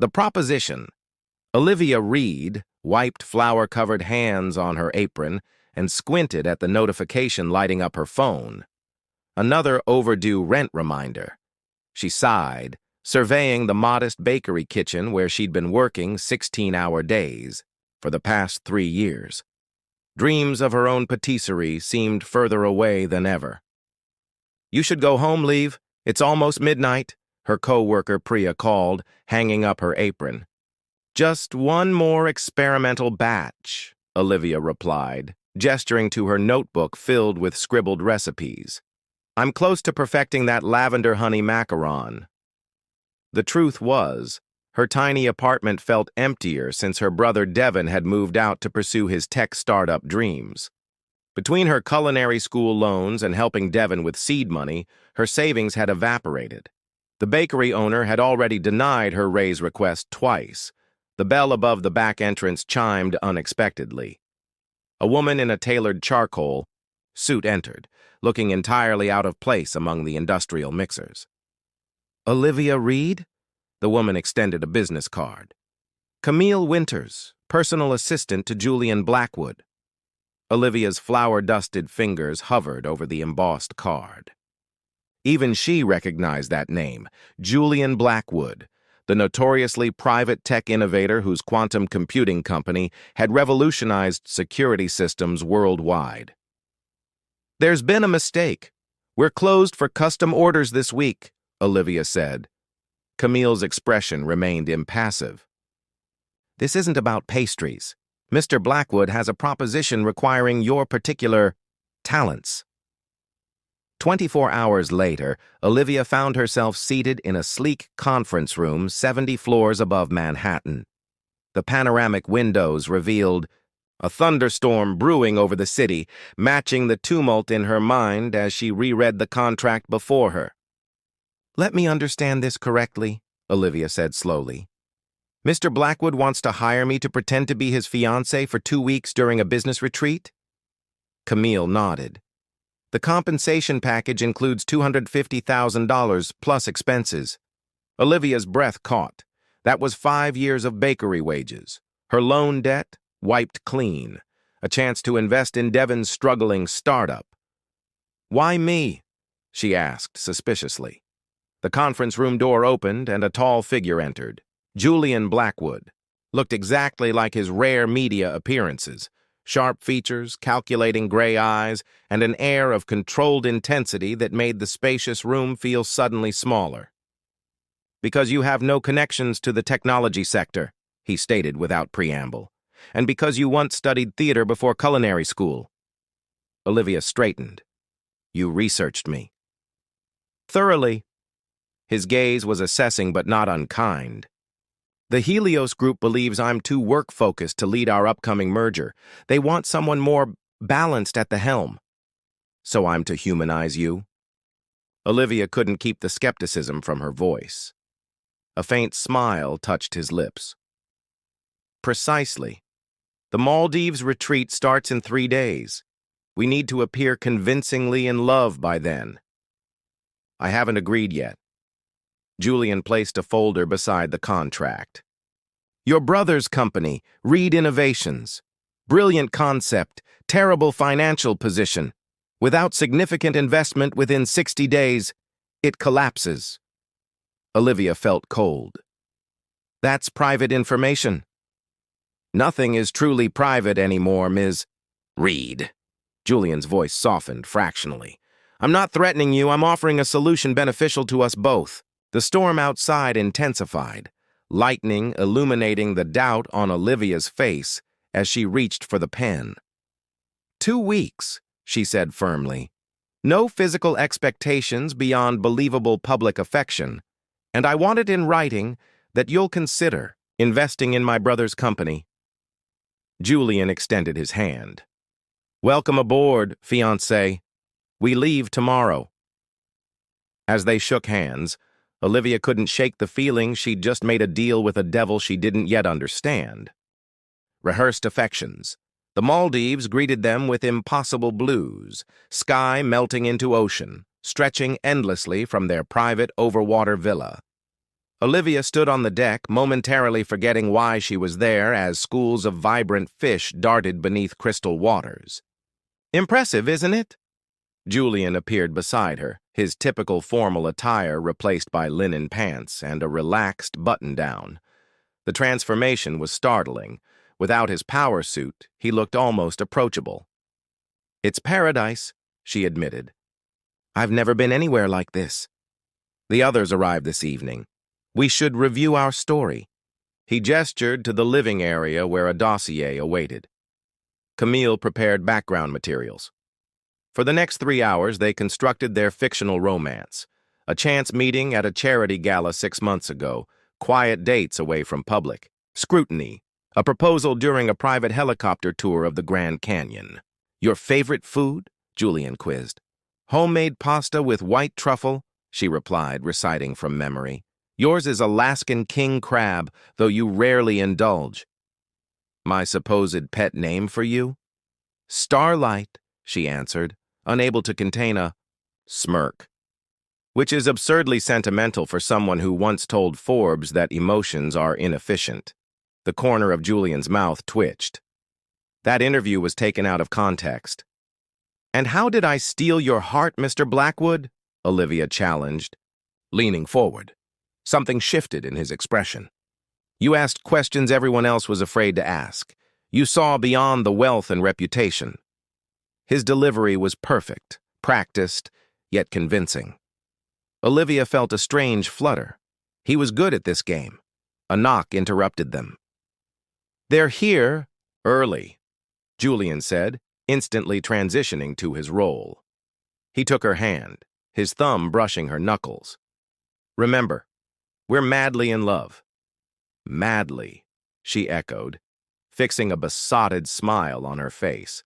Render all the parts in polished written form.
The proposition. Olivia Reed wiped flour-covered hands on her apron and squinted at the notification lighting up her phone. Another overdue rent reminder. She sighed, surveying the modest bakery kitchen where she'd been working 16-hour days for the past 3 years. Dreams of her own patisserie seemed further away than ever. "You should go home, Leave. It's almost midnight," her co-worker Priya called, hanging up her apron. "Just one more experimental batch," Olivia replied, gesturing to her notebook filled with scribbled recipes. "I'm close to perfecting that lavender honey macaron." The truth was, her tiny apartment felt emptier since her brother Devin had moved out to pursue his tech startup dreams. Between her culinary school loans and helping Devin with seed money, her savings had evaporated. The bakery owner had already denied her raise request twice. The bell above the back entrance chimed unexpectedly. A woman in a tailored charcoal suit entered, looking entirely out of place among the industrial mixers. "Olivia Reed?" The woman extended a business card. "Camille Winters, personal assistant to Julian Blackwood." Olivia's flour-dusted fingers hovered over the embossed card. Even she recognized that name, Julian Blackwood, the notoriously private tech innovator whose quantum computing company had revolutionized security systems worldwide. "There's been a mistake. We're closed for custom orders this week," Olivia said. Camille's expression remained impassive. "This isn't about pastries. Mr. Blackwood has a proposition requiring your particular talents." 24 hours later, Olivia found herself seated in a sleek conference room 70 floors above Manhattan. The panoramic windows revealed a thunderstorm brewing over the city, matching the tumult in her mind as she reread the contract before her. "Let me understand this correctly," Olivia said slowly. "Mr. Blackwood wants to hire me to pretend to be his fiancée for 2 weeks during a business retreat?" Camille nodded. "The compensation package includes $250,000 plus expenses." Olivia's breath caught. That was 5 years of bakery wages. Her loan debt wiped clean. A chance to invest in Devin's struggling startup. "Why me?" she asked suspiciously. The conference room door opened and a tall figure entered. Julian Blackwood. Looked exactly like his rare media appearances. Sharp features, calculating gray eyes, and an air of controlled intensity that made the spacious room feel suddenly smaller. "Because you have no connections to the technology sector," he stated without preamble. "And because you once studied theater before culinary school." Olivia straightened. "You researched me." "Thoroughly." His gaze was assessing but not unkind. "The Helios Group believes I'm too work-focused to lead our upcoming merger. They want someone more balanced at the helm. So I'm to humanize you?" Olivia couldn't keep the skepticism from her voice. A faint smile touched his lips. "Precisely. The Maldives retreat starts in 3 days. We need to appear convincingly in love by then." "I haven't agreed yet." Julian placed a folder beside the contract. "Your brother's company, Reed Innovations. Brilliant concept, terrible financial position. Without significant investment within 60 days, it collapses." Olivia felt cold. "That's private information." "Nothing is truly private anymore, Ms. Reed." Julian's voice softened fractionally. "I'm not threatening you. I'm offering a solution beneficial to us both." The storm outside intensified, lightning illuminating the doubt on Olivia's face as she reached for the pen. 2 weeks, she said firmly. "No physical expectations beyond believable public affection, and I want it in writing that you'll consider investing in my brother's company." Julian extended his hand. "Welcome aboard, fiancé. We leave tomorrow." As they shook hands, Olivia couldn't shake the feeling she'd just made a deal with a devil she didn't yet understand. Rehearsed affections. The Maldives greeted them with impossible blues, sky melting into ocean, stretching endlessly from their private overwater villa. Olivia stood on the deck, momentarily forgetting why she was there as schools of vibrant fish darted beneath crystal waters. "Impressive, isn't it?" Julian appeared beside her, his typical formal attire replaced by linen pants and a relaxed button-down. The transformation was startling. Without his power suit, he looked almost approachable. "It's paradise," she admitted. "I've never been anywhere like this." The others arrived this evening. "We should review our story." He gestured to the living area where a dossier awaited. Camille prepared background materials. For the next 3 hours, they constructed their fictional romance. A chance meeting at a charity gala 6 months ago, quiet dates away from public scrutiny, a proposal during a private helicopter tour of the Grand Canyon. "Your favorite food?" Julian quizzed. "Homemade pasta with white truffle," she replied, reciting from memory. "Yours is Alaskan king crab, though you rarely indulge." "My supposed pet name for you?" "Starlight," she answered, unable to contain a smirk, which is absurdly sentimental for someone who once told Forbes that emotions are inefficient. The corner of Julian's mouth twitched. That interview was taken out of context. "And how did I steal your heart, Mr. Blackwood?" Olivia challenged, leaning forward. Something shifted in his expression. "You asked questions everyone else was afraid to ask. You saw beyond the wealth and reputation." His delivery was perfect, practiced, yet convincing. Olivia felt a strange flutter. He was good at this game. A knock interrupted them. "They're here, early," Julian said, instantly transitioning to his role. He took her hand, his thumb brushing her knuckles. "Remember, we're madly in love." "Madly," she echoed, fixing a besotted smile on her face.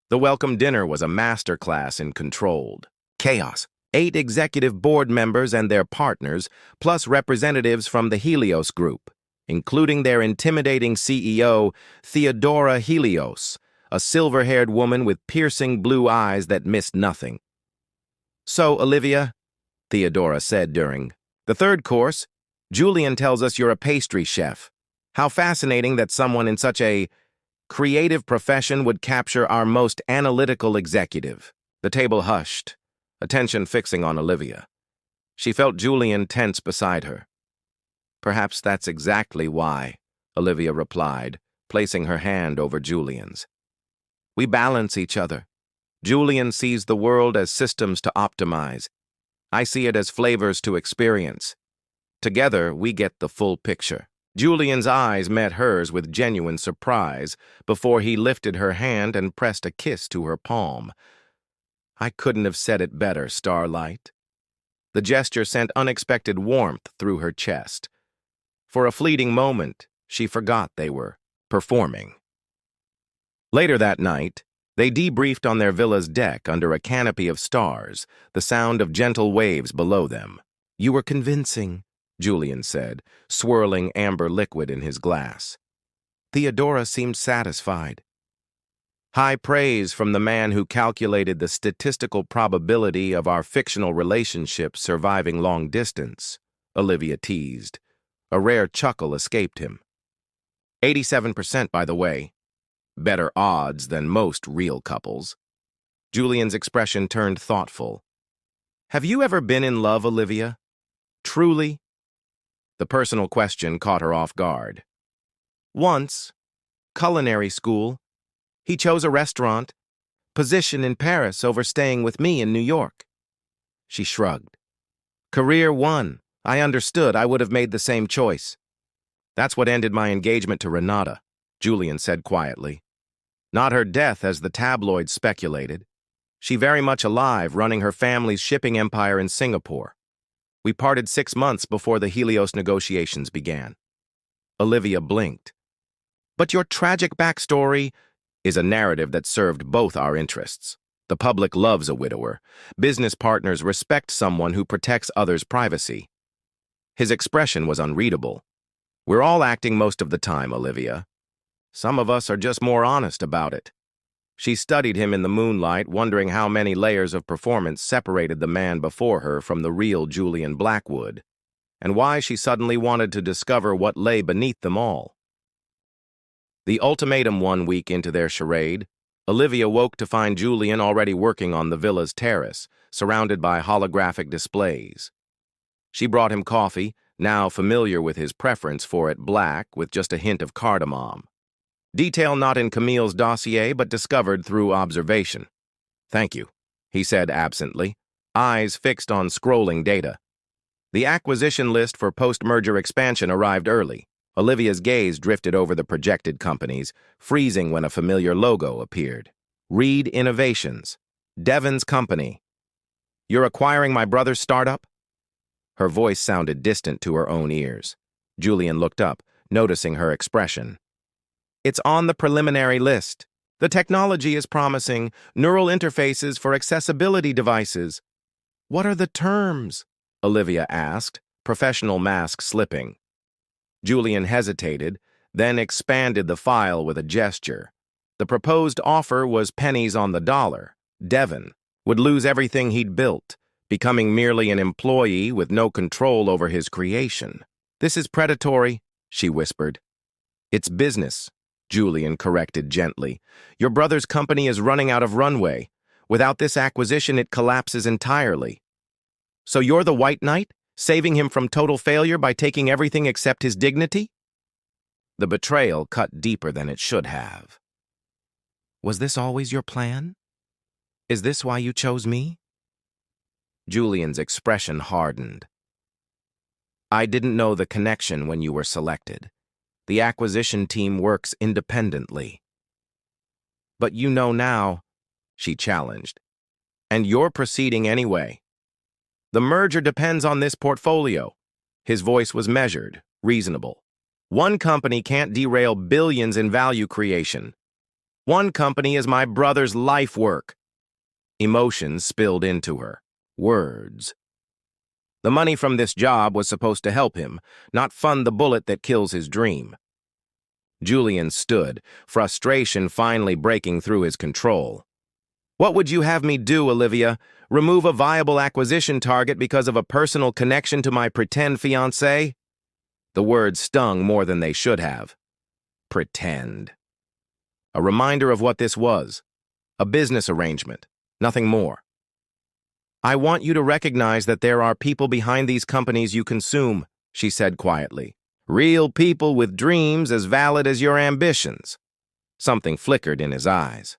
The welcome dinner was a masterclass in controlled chaos. 8 executive board members and their partners, plus representatives from the Helios Group, including their intimidating CEO, Theodora Helios, a silver-haired woman with piercing blue eyes that missed nothing. "So, Olivia," Theodora said during the 3rd course, "Julian tells us you're a pastry chef. How fascinating that someone in such a creative profession would capture our most analytical executive." The table hushed, attention fixing on Olivia. She felt Julian tense beside her. "Perhaps that's exactly why," Olivia replied, placing her hand over Julian's. "We balance each other. Julian sees the world as systems to optimize. I see it as flavors to experience. Together, we get the full picture." Julian's eyes met hers with genuine surprise before he lifted her hand and pressed a kiss to her palm. "I couldn't have said it better, Starlight." The gesture sent unexpected warmth through her chest. For a fleeting moment, she forgot they were performing. Later that night, they debriefed on their villa's deck under a canopy of stars, the sound of gentle waves below them. "You were convincing," Julian said, swirling amber liquid in his glass. Theodora seemed satisfied. "High praise from the man who calculated the statistical probability of our fictional relationship surviving long distance," Olivia teased. A rare chuckle escaped him. 87%, by the way. Better odds than most real couples. Julian's expression turned thoughtful. "Have you ever been in love, Olivia? Truly?" The personal question caught her off guard. "Once. Culinary school. He chose a restaurant. Position in Paris over staying with me in New York." She shrugged. "Career won. I understood I would have made the same choice." "That's what ended my engagement to Renata," Julian said quietly. "Not her death as the tabloids speculated. She very much alive, running her family's shipping empire in Singapore. We parted 6 months before the Helios negotiations began." Olivia blinked. "But your tragic backstory is a narrative that served both our interests. The public loves a widower. Business partners respect someone who protects others' privacy." His expression was unreadable. "We're all acting most of the time, Olivia. Some of us are just more honest about it." She studied him in the moonlight, wondering how many layers of performance separated the man before her from the real Julian Blackwood. and why she suddenly wanted to discover what lay beneath them all. The ultimatum 1 week into their charade, Olivia woke to find Julian already working on the villa's terrace, surrounded by holographic displays. She brought him coffee, now familiar with his preference for it black with just a hint of cardamom. Detail not in Camille's dossier, but discovered through observation. "Thank you," he said absently, eyes fixed on scrolling data. The acquisition list for post-merger expansion arrived early. Olivia's gaze drifted over the projected companies, freezing when a familiar logo appeared. Reed Innovations. Devon's company. "You're acquiring my brother's startup?" Her voice sounded distant to her own ears. Julian looked up, noticing her expression. "It's on the preliminary list. The technology is promising, neural interfaces for accessibility devices." "What are the terms?" Olivia asked, professional mask slipping. Julian hesitated, then expanded the file with a gesture. The proposed offer was pennies on the dollar. Devon would lose everything he'd built, becoming merely an employee with no control over his creation. "This is predatory," she whispered. "It's business," Julian corrected gently. "Your brother's company is running out of runway. Without this acquisition, it collapses entirely." "So you're the White Knight, saving him from total failure by taking everything except his dignity?" The betrayal cut deeper than it should have. "Was this always your plan? Is this why you chose me?" Julian's expression hardened. "I didn't know the connection when you were selected. The acquisition team works independently." "But you know now," she challenged. "And you're proceeding anyway. The merger depends on this portfolio." His voice was measured, reasonable. "One company can't derail billions in value creation. One company is my brother's life work." Emotions spilled into her. Words. The money from this job was supposed to help him, not fund the bullet that kills his dream. Julian stood, frustration finally breaking through his control. "What would you have me do, Olivia? Remove a viable acquisition target because of a personal connection to my pretend fiancé?" The words stung more than they should have. Pretend. A reminder of what this was. A business arrangement. Nothing more. "I want you to recognize that there are people behind these companies you consume," she said quietly. "Real people with dreams as valid as your ambitions." Something flickered in his eyes.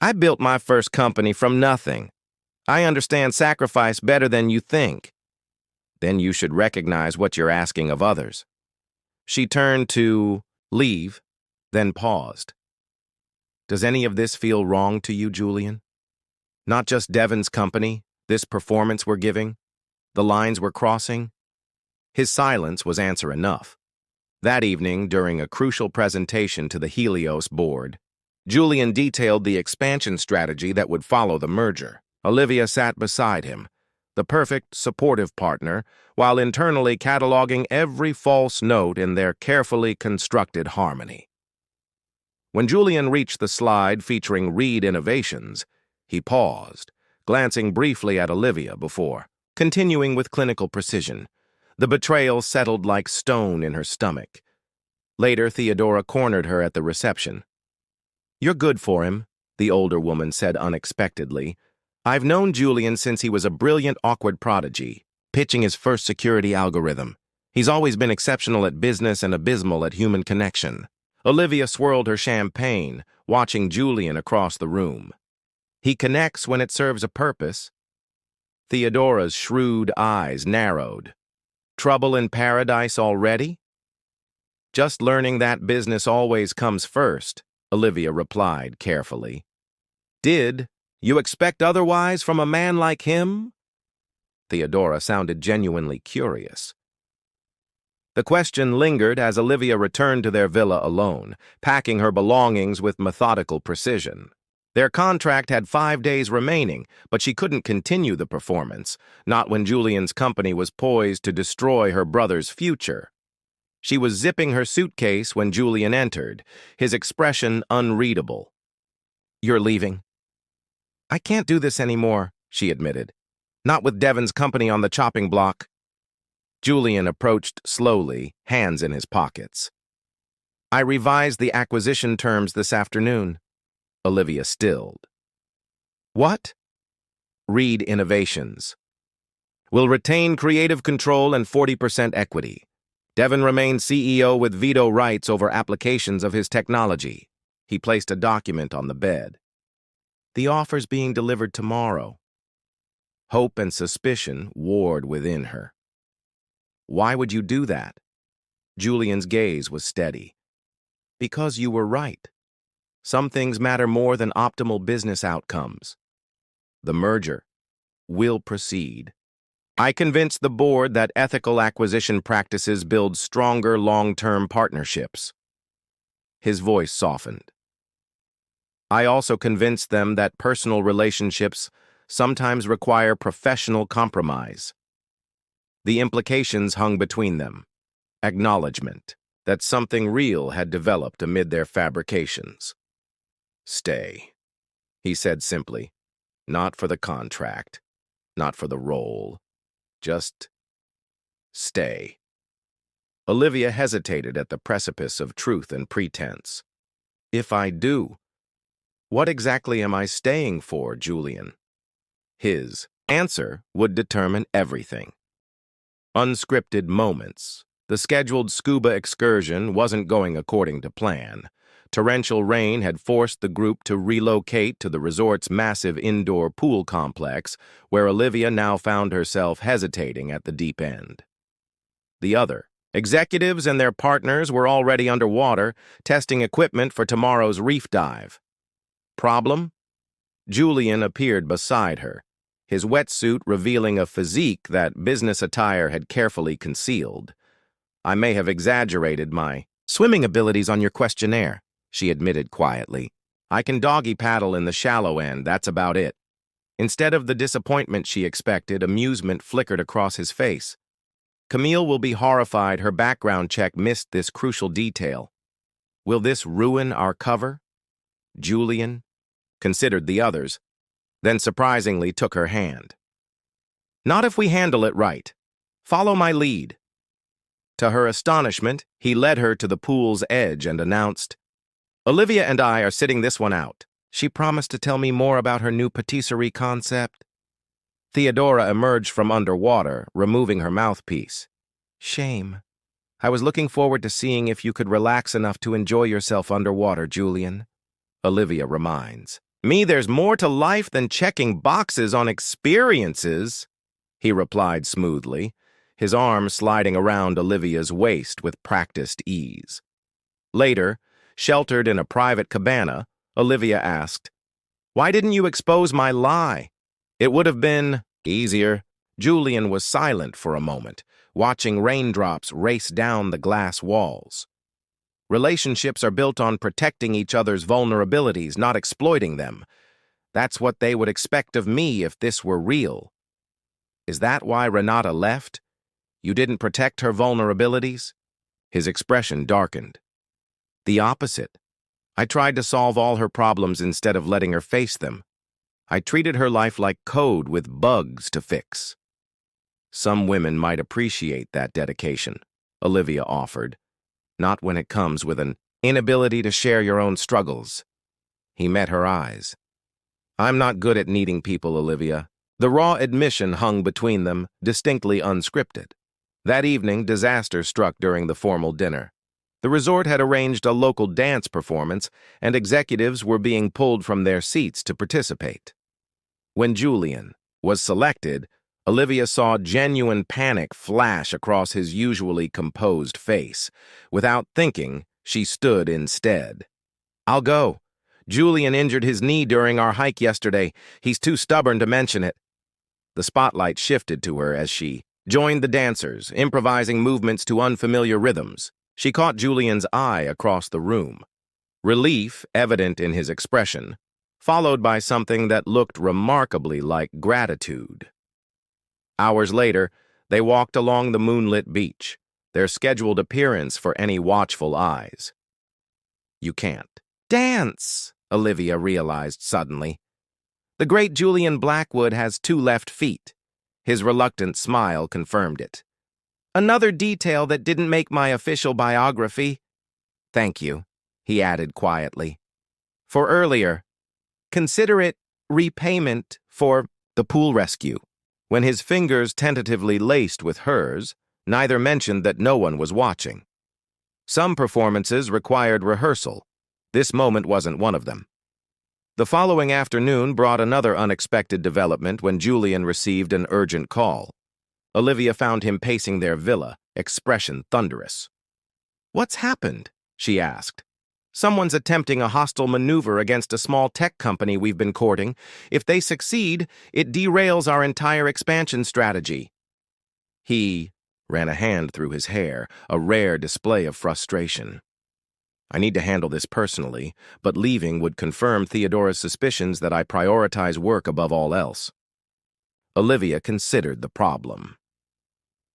"I built my first company from nothing. I understand sacrifice better than you think." "Then you should recognize what you're asking of others." She turned to leave, then paused. "Does any of this feel wrong to you, Julian? Not just Devon's company, this performance we're giving, the lines we're crossing?" His silence was answer enough. That evening, during a crucial presentation to the Helios board, Julian detailed the expansion strategy that would follow the merger. Olivia sat beside him, the perfect supportive partner, while internally cataloging every false note in their carefully constructed harmony. When Julian reached the slide featuring Reed Innovations, he paused, glancing briefly at Olivia before continuing with clinical precision. The betrayal settled like stone in her stomach. Later, Theodora cornered her at the reception. "You're good for him," the older woman said unexpectedly. "I've known Julian since he was a brilliant, awkward prodigy, pitching his first security algorithm. He's always been exceptional at business and abysmal at human connection." Olivia swirled her champagne, watching Julian across the room. "He connects when it serves a purpose." Theodora's shrewd eyes narrowed. "Trouble in paradise already?" "Just learning that business always comes first," Olivia replied carefully. "Did you expect otherwise from a man like him?" Theodora sounded genuinely curious. The question lingered as Olivia returned to their villa alone, packing her belongings with methodical precision. Their contract had 5 days remaining, but she couldn't continue the performance, not when Julian's company was poised to destroy her brother's future. She was zipping her suitcase when Julian entered, his expression unreadable. "You're leaving?" "I can't do this anymore," she admitted. "Not with Devon's company on the chopping block." Julian approached slowly, hands in his pockets. I revised the acquisition terms this afternoon. Olivia stilled. What? Reed Innovations. Will retain creative control and 40% equity. Devon remains CEO with veto rights over applications of his technology. He placed a document on the bed. The offer's being delivered tomorrow. Hope and suspicion warred within her. Why would you do that? Julian's gaze was steady. Because you were right. Some things matter more than optimal business outcomes. The merger will proceed. I convinced the board that ethical acquisition practices build stronger long-term partnerships. His voice softened. I also convinced them that personal relationships sometimes require professional compromise. The implications hung between them. Acknowledgement that something real had developed amid their fabrications. Stay, he said simply. Not for the contract, not for the role. Just stay. Olivia hesitated at the precipice of truth and pretense. If I do, what exactly am I staying for, Julian? His answer would determine everything. Unscripted moments. The scheduled scuba excursion wasn't going according to plan. Torrential rain had forced the group to relocate to the resort's massive indoor pool complex, where Olivia now found herself hesitating at the deep end. The other executives and their partners were already underwater, testing equipment for tomorrow's reef dive. Problem? Julian appeared beside her, his wetsuit revealing a physique that business attire had carefully concealed. I may have exaggerated my swimming abilities on your questionnaire, she admitted quietly. I can doggy paddle in the shallow end, that's about it. Instead of the disappointment she expected, amusement flickered across his face. Camille will be horrified her background check missed this crucial detail. Will this ruin our cover? Julian considered the others, then surprisingly took her hand. Not if we handle it right. Follow my lead. To her astonishment, he led her to the pool's edge and announced, Olivia and I are sitting this one out. She promised to tell me more about her new patisserie concept. Theodora emerged from underwater, removing her mouthpiece. Shame. I was looking forward to seeing if you could relax enough to enjoy yourself underwater, Julian. Olivia reminds. Me, there's more to life than checking boxes on experiences, he replied smoothly, his arm sliding around Olivia's waist with practiced ease. Later, sheltered in a private cabana, Olivia asked, Why didn't you expose my lie? It would have been easier. Julian was silent for a moment, watching raindrops race down the glass walls. Relationships are built on protecting each other's vulnerabilities, not exploiting them. That's what they would expect of me if this were real. Is that why Renata left? You didn't protect her vulnerabilities? His expression darkened. The opposite. I tried to solve all her problems instead of letting her face them. I treated her life like code with bugs to fix. Some women might appreciate that dedication, Olivia offered. Not when it comes with an inability to share your own struggles. He met her eyes. I'm not good at needing people, Olivia. The raw admission hung between them, distinctly unscripted. That evening, disaster struck during the formal dinner. The resort had arranged a local dance performance, and executives were being pulled from their seats to participate. When Julian was selected, Olivia saw genuine panic flash across his usually composed face. Without thinking, she stood instead. I'll go. Julian injured his knee during our hike yesterday. He's too stubborn to mention it. The spotlight shifted to her as she joined the dancers, improvising movements to unfamiliar rhythms. She caught Julian's eye across the room. Relief evident in his expression, followed by something that looked remarkably like gratitude. Hours later, they walked along the moonlit beach, their scheduled appearance for any watchful eyes. You can't dance, Olivia realized suddenly. The great Julian Blackwood has 2 left feet. His reluctant smile confirmed it. Another detail that didn't make my official biography. Thank you, he added quietly. For earlier, consider it repayment for the pool rescue. When his fingers tentatively laced with hers, neither mentioned that no one was watching. Some performances required rehearsal. This moment wasn't one of them. The following afternoon brought another unexpected development when Julian received an urgent call. Olivia found him pacing their villa, expression thunderous. "What's happened?" she asked. "Someone's attempting a hostile maneuver against a small tech company we've been courting. If they succeed, it derails our entire expansion strategy." He ran a hand through his hair, a rare display of frustration. "I need to handle this personally, but leaving would confirm Theodora's suspicions that I prioritize work above all else." Olivia considered the problem.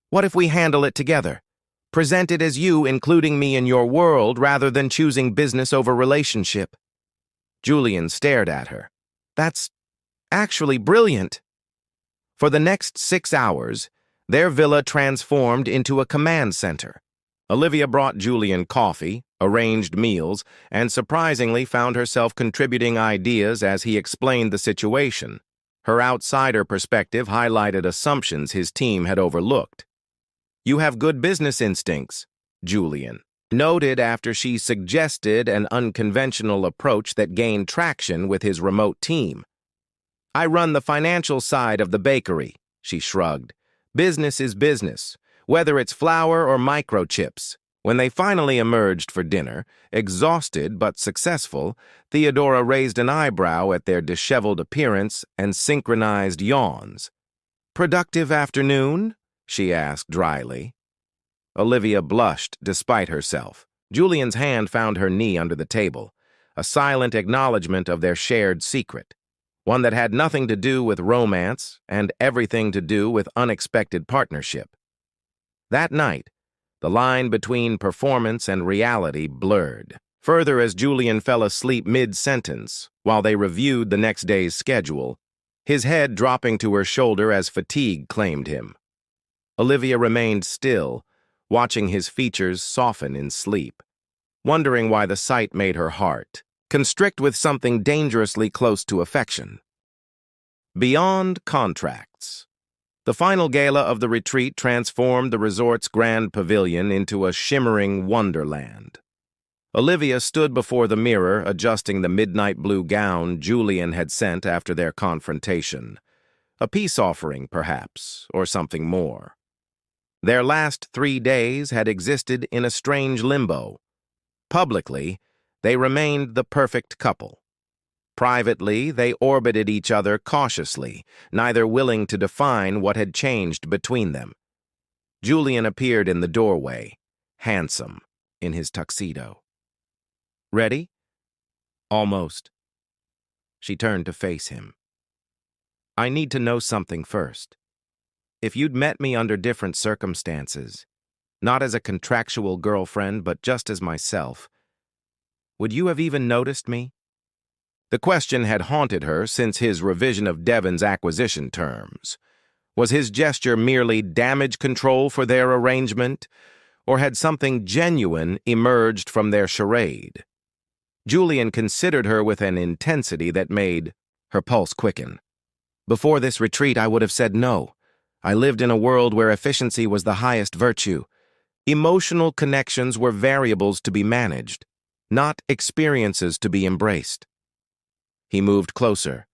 "What if we handle it together? Present it as you including me in your world rather than choosing business over relationship." Julian stared at her. "That's actually brilliant." For the next 6 hours, their villa transformed into a command center. Olivia brought Julian coffee, arranged meals, and surprisingly found herself contributing ideas as he explained the situation. Her outsider perspective highlighted assumptions his team had overlooked. "You have good business instincts," Julian noted after she suggested an unconventional approach that gained traction with his remote team. "I run the financial side of the bakery," she shrugged. "Business is business, whether it's flour or microchips." When they finally emerged for dinner, exhausted but successful, Theodora raised an eyebrow at their disheveled appearance and synchronized yawns. "Productive afternoon?" she asked dryly. Olivia blushed despite herself. Julian's hand found her knee under the table, a silent acknowledgement of their shared secret, one that had nothing to do with romance and everything to do with unexpected partnership. That night, the line between performance and reality blurred, further as Julian fell asleep mid-sentence while they reviewed the next day's schedule, his head dropping to her shoulder as fatigue claimed him. Olivia remained still, watching his features soften in sleep, wondering why the sight made her heart constrict with something dangerously close to affection. Beyond contracts. The final gala of the retreat transformed the resort's grand pavilion into a shimmering wonderland. Olivia stood before the mirror adjusting the midnight blue gown Julian had sent after their confrontation. A peace offering, perhaps, or something more. Their last 3 days had existed in a strange limbo. Publicly, they remained the perfect couple. Privately, they orbited each other cautiously, neither willing to define what had changed between them. Julian appeared in the doorway, handsome, in his tuxedo. "Ready?" "Almost." She turned to face him. "I need to know something first. If you'd met me under different circumstances, not as a contractual girlfriend but just as myself, would you have even noticed me?" The question had haunted her since his revision of Devon's acquisition terms. Was his gesture merely damage control for their arrangement, or had something genuine emerged from their charade? Julian considered her with an intensity that made her pulse quicken. "Before this retreat, I would have said no. I lived in a world where efficiency was the highest virtue. Emotional connections were variables to be managed, not experiences to be embraced." He moved closer,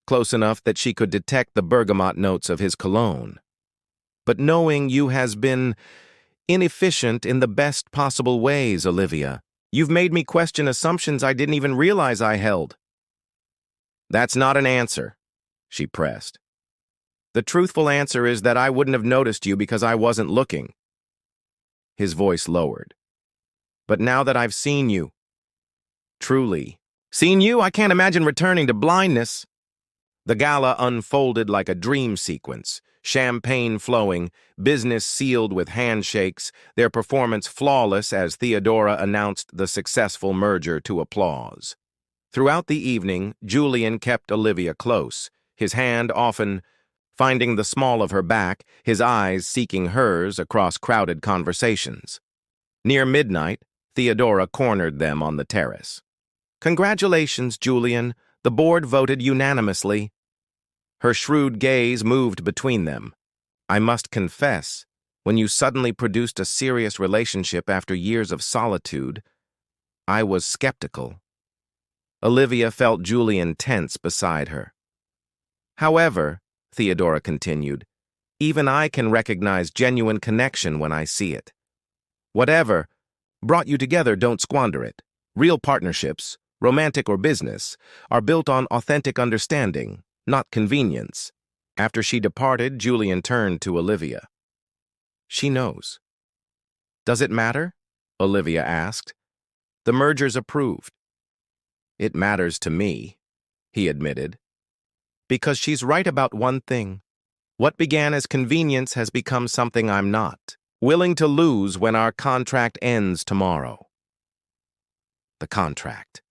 close enough that she could detect the bergamot notes of his cologne. "But knowing you has been inefficient in the best possible ways, Olivia. You've made me question assumptions I didn't even realize I held." "That's not an answer," she pressed. "The truthful answer is that I wouldn't have noticed you because I wasn't looking." His voice lowered. "But now that I've seen you, truly seen you, I can't imagine returning to blindness." The gala unfolded like a dream sequence, champagne flowing, business sealed with handshakes, their performance flawless as Theodora announced the successful merger to applause. Throughout the evening, Julian kept Olivia close, his hand often finding the small of her back, his eyes seeking hers across crowded conversations. Near midnight, Theodora cornered them on the terrace. "Congratulations, Julian. The board voted unanimously." Her shrewd gaze moved between them. "I must confess, when you suddenly produced a serious relationship after years of solitude, I was skeptical." Olivia felt Julian tense beside her. "However," Theodora continued, "even I can recognize genuine connection when I see it. Whatever brought you together, don't squander it. Real partnerships, romantic or business, are built on authentic understanding, not convenience." After she departed, Julian turned to Olivia. "She knows." "Does it matter?" Olivia asked. "The merger's approved." "It matters to me," he admitted. "Because she's right about one thing. What began as convenience has become something I'm not willing to lose when our contract ends tomorrow." The contract.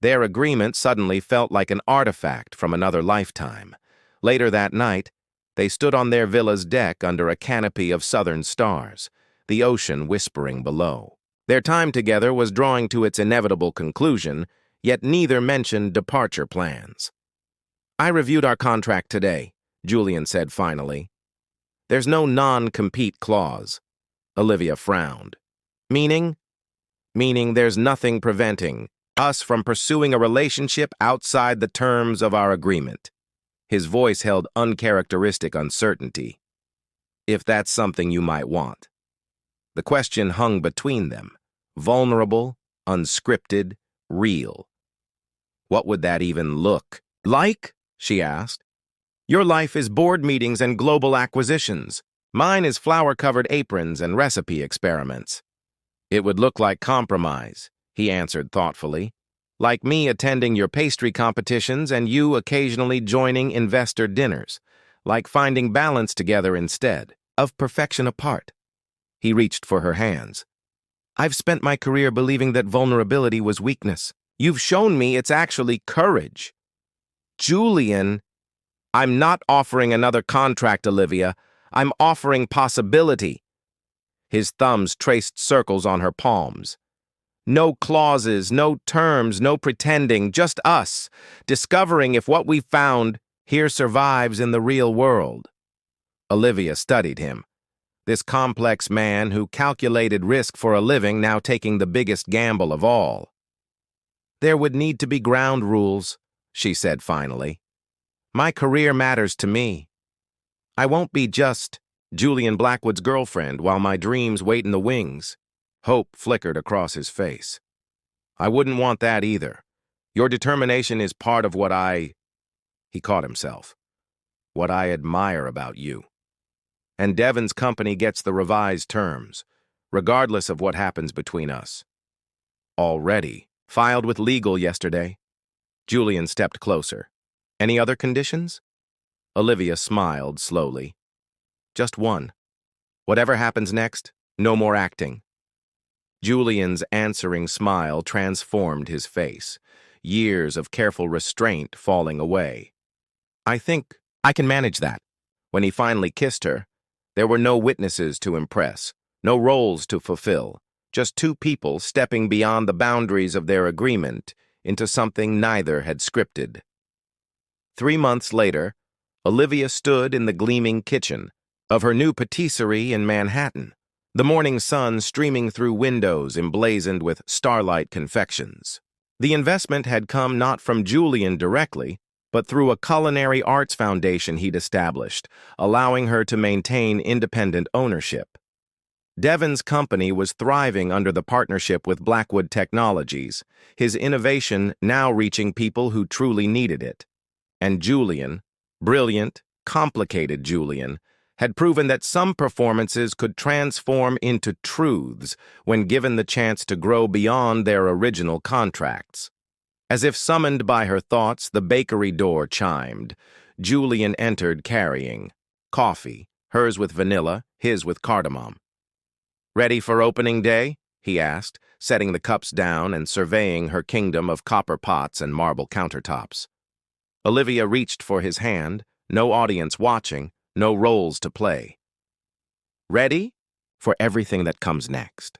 Their agreement suddenly felt like an artifact from another lifetime. Later that night, they stood on their villa's deck under a canopy of southern stars, the ocean whispering below. Their time together was drawing to its inevitable conclusion, yet neither mentioned departure plans. "I reviewed our contract today," Julian said finally. "There's no non-compete clause." Olivia frowned. "Meaning?" "Meaning there's nothing preventing us from pursuing a relationship outside the terms of our agreement." His voice held uncharacteristic uncertainty. "If that's something you might want." The question hung between them, vulnerable, unscripted, real. "What would that even look like?" she asked. "Your life is board meetings and global acquisitions. Mine is flower-covered aprons and recipe experiments." "It would look like compromise," he answered thoughtfully. "Like me attending your pastry competitions and you occasionally joining investor dinners. Like finding balance together instead of perfection apart." He reached for her hands. "I've spent my career believing that vulnerability was weakness. You've shown me it's actually courage." "Julian, I'm not offering another contract, Olivia. I'm offering possibility." His thumbs traced circles on her palms. "No clauses, no terms, no pretending, just us, discovering if what we found here survives in the real world." Olivia studied him. This complex man who calculated risk for a living, now taking the biggest gamble of all. "There would need to be ground rules," she said finally. "My career matters to me. I won't be just Julian Blackwood's girlfriend while my dreams wait in the wings." Hope flickered across his face. "I wouldn't want that either. Your determination is part of what He caught himself. "What I admire about you. And Devon's company gets the revised terms, regardless of what happens between us." "Already. Filed with legal yesterday." Julian stepped closer. "Any other conditions?" Olivia smiled slowly. "Just one. Whatever happens next, no more acting." Julian's answering smile transformed his face, years of careful restraint falling away. "I think I can manage that." When he finally kissed her, there were no witnesses to impress, no roles to fulfill, just two people stepping beyond the boundaries of their agreement into something neither had scripted. 3 months later, Olivia stood in the gleaming kitchen of her new patisserie in Manhattan, the morning sun streaming through windows emblazoned with starlight confections. The investment had come not from Julian directly, but through a culinary arts foundation he'd established, allowing her to maintain independent ownership. Devon's company was thriving under the partnership with Blackwood Technologies, his innovation now reaching people who truly needed it. And Julian, brilliant, complicated Julian, had proven that some performances could transform into truths when given the chance to grow beyond their original contracts. As if summoned by her thoughts, the bakery door chimed. Julian entered carrying coffee, hers with vanilla, his with cardamom. "Ready for opening day?" he asked, setting the cups down and surveying her kingdom of copper pots and marble countertops. Olivia reached for his hand, no audience watching, no roles to play. Ready for everything that comes next.